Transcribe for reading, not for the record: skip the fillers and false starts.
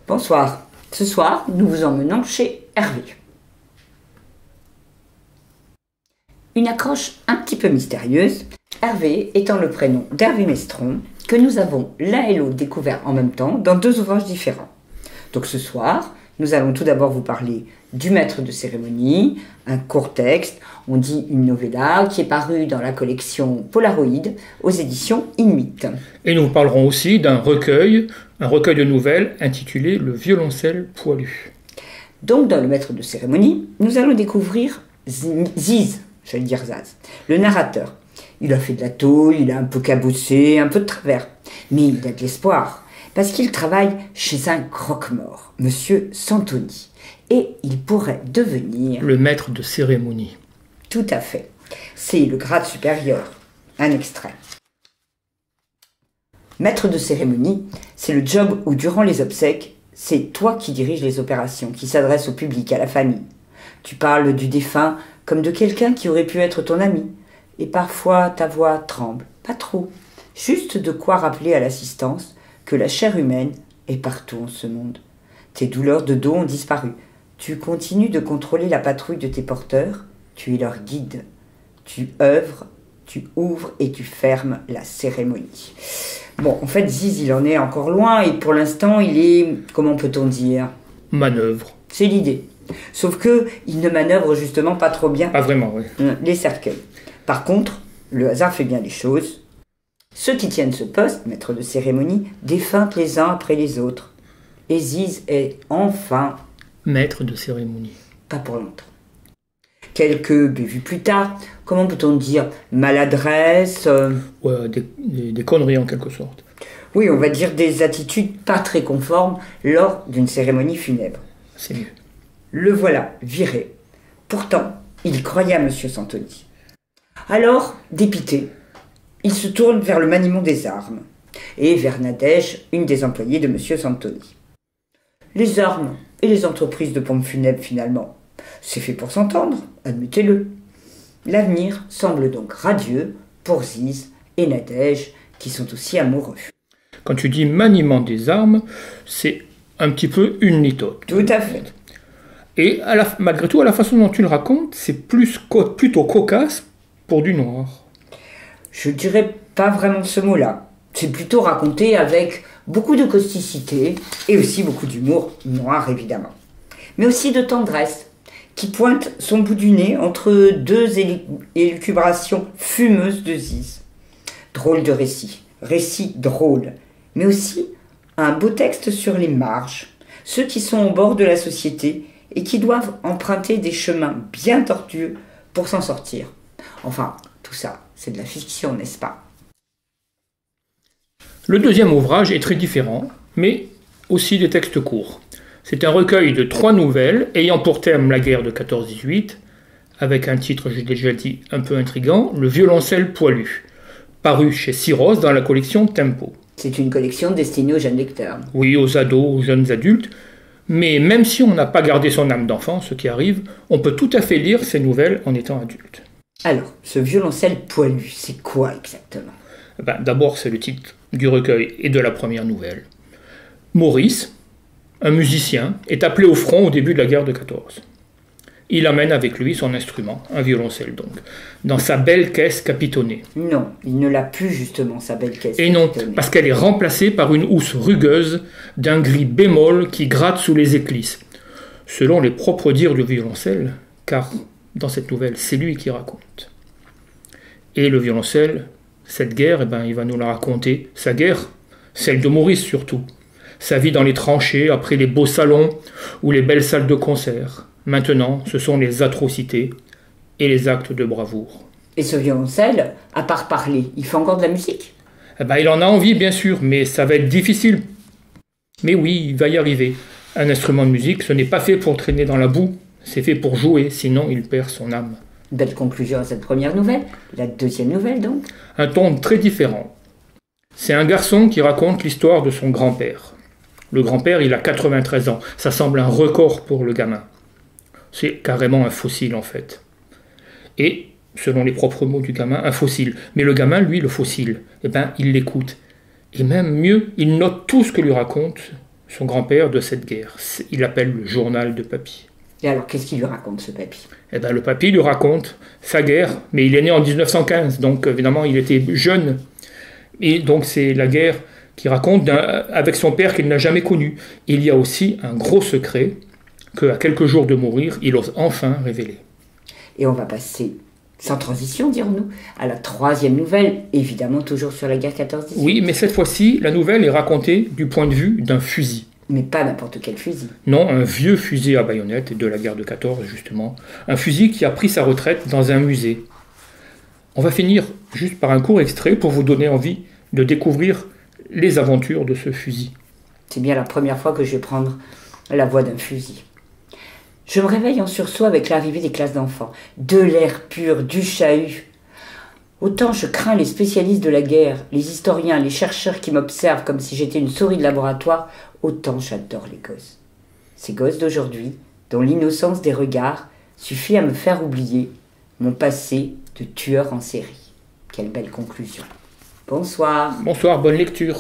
Bonsoir. Ce soir, nous vous emmenons chez Hervé. Une accroche un petit peu mystérieuse, Hervé étant le prénom d'Hervé Mestron, que nous avons l'un et l'autre découvert en même temps dans deux ouvrages différents. Donc ce soir, nous allons tout d'abord vous parler du maître de cérémonie, un court texte, on dit une novella, qui est paru dans la collection Polaroid aux éditions Inuit. Et nous parlerons aussi d'un recueil, de nouvelles intitulé Le violoncelle poilu. Donc dans le maître de cérémonie, nous allons découvrir Ziz, j'allais dire Zaz, le narrateur. Il a fait de la tôle, il a un peu cabossé, un peu de travers, mais il a de l'espoir. Parce qu'il travaille chez un croque-mort, Monsieur Santoni. Et il pourrait devenir... le maître de cérémonie. Tout à fait. C'est le grade supérieur. Un extrait. Maître de cérémonie, c'est le job où, durant les obsèques, c'est toi qui diriges les opérations, qui s'adressent au public, à la famille. Tu parles du défunt comme de quelqu'un qui aurait pu être ton ami. Et parfois, ta voix tremble. Pas trop. Juste de quoi rappeler à l'assistance que la chair humaine est partout en ce monde. Tes douleurs de dos ont disparu. Tu continues de contrôler la patrouille de tes porteurs. Tu es leur guide. Tu œuvres, tu ouvres et tu fermes la cérémonie. Bon, en fait, Ziz, il en est encore loin et pour l'instant, il est, comment peut-on dire, manœuvre. C'est l'idée. Sauf que il ne manœuvre justement pas trop bien. Pas vraiment, oui. Les cercueils. Par contre, le hasard fait bien les choses. Ceux qui tiennent ce poste, maître de cérémonie, défuntent les uns après les autres. Et Ziz est enfin... maître de cérémonie. Pas pour longtemps. Quelques bévues plus tard, comment peut-on dire, maladresse... Ouais, des conneries en quelque sorte. Oui, on va dire des attitudes pas très conformes lors d'une cérémonie funèbre. C'est mieux. Le voilà, viré. Pourtant, il croyait à Monsieur Santoni. Alors, dépité, il se tourne vers le maniement des armes et vers Nadège, une des employées de Monsieur Santoni. Les armes et les entreprises de pompes funèbres, finalement, c'est fait pour s'entendre, admettez-le. L'avenir semble donc radieux pour Ziz et Nadège, qui sont aussi amoureux. Quand tu dis maniement des armes, c'est un petit peu une litote. Tout à fait. Et malgré tout, à la façon dont tu le racontes, c'est plutôt cocasse pour du noir. Je dirais pas vraiment ce mot-là. C'est plutôt raconté avec beaucoup de causticité et aussi beaucoup d'humour noir, évidemment. Mais aussi de tendresse, qui pointe son bout du nez entre deux élucubrations fumeuses de Ziz. Drôle de récit drôle, mais aussi un beau texte sur les marges, ceux qui sont au bord de la société et qui doivent emprunter des chemins bien tortueux pour s'en sortir. Enfin, tout ça, c'est de la fiction, n'est-ce pas? Le deuxième ouvrage est très différent, mais aussi des textes courts. C'est un recueil de 3 nouvelles ayant pour thème la guerre de 14-18, avec un titre, j'ai déjà dit, un peu intriguant, Le violoncelle poilu, paru chez Syros dans la collection Tempo. C'est une collection destinée aux jeunes lecteurs. Oui, aux ados, aux jeunes adultes, mais même si on n'a pas gardé son âme d'enfant, ce qui arrive, on peut tout à fait lire ces nouvelles en étant adulte. Alors, ce violoncelle poilu, c'est quoi exactement? D'abord, c'est le titre du recueil et de la première nouvelle. Maurice, un musicien, est appelé au front au début de la guerre de 14. Il amène avec lui son instrument, un violoncelle donc, dans sa belle caisse capitonnée. Non, il ne l'a plus justement, sa belle caisse capitonnée. Et non, parce qu'elle est remplacée par une housse rugueuse d'un gris bémol qui gratte sous les éclisses. Selon les propres dires du violoncelle, car dans cette nouvelle, c'est lui qui raconte. Et le violoncelle, cette guerre, il va nous la raconter. Sa guerre, celle de Maurice surtout. Sa vie dans les tranchées, après les beaux salons ou les belles salles de concert. Maintenant, ce sont les atrocités et les actes de bravoure. Et ce violoncelle, à part parler, il fait encore de la musique? Il en a envie, bien sûr, mais ça va être difficile. Mais oui, il va y arriver. Un instrument de musique, ce n'est pas fait pour traîner dans la boue, c'est fait pour jouer, sinon il perd son âme. Belle conclusion à cette première nouvelle. La deuxième nouvelle, donc? Un ton très différent. C'est un garçon qui raconte l'histoire de son grand-père. Le grand-père, il a 93 ans. Ça semble un record pour le gamin. C'est carrément un fossile, en fait. Et, selon les propres mots du gamin, un fossile. Mais le gamin, lui, le fossile, il l'écoute. Et même mieux, il note tout ce que lui raconte son grand-père de cette guerre. Il l'appelle le journal de Papy. Et alors, qu'est-ce qu'il lui raconte, ce Papy? Eh bien, le Papy lui raconte sa guerre, mais il est né en 1915, donc évidemment, il était jeune. Et donc, c'est la guerre qu'il raconte avec son père qu'il n'a jamais connu. Il y a aussi un gros secret qu'à quelques jours de mourir, il ose enfin révéler. Et on va passer, sans transition, dirons-nous, à la troisième nouvelle, évidemment toujours sur la guerre 14-18. Oui, mais cette fois-ci, la nouvelle est racontée du point de vue d'un fusil. Mais pas n'importe quel fusil. Non, un vieux fusil à baïonnette de la guerre de 14, justement. Un fusil qui a pris sa retraite dans un musée. On va finir juste par un court extrait pour vous donner envie de découvrir les aventures de ce fusil. C'est bien la première fois que je vais prendre la voix d'un fusil. Je me réveille en sursaut avec l'arrivée des classes d'enfants. De l'air pur, du chahut. Autant je crains les spécialistes de la guerre, les historiens, les chercheurs qui m'observent comme si j'étais une souris de laboratoire, autant j'adore les gosses. Ces gosses d'aujourd'hui, dont l'innocence des regards suffit à me faire oublier mon passé de tueur en série. Quelle belle conclusion. Bonsoir. Bonsoir, bonne lecture.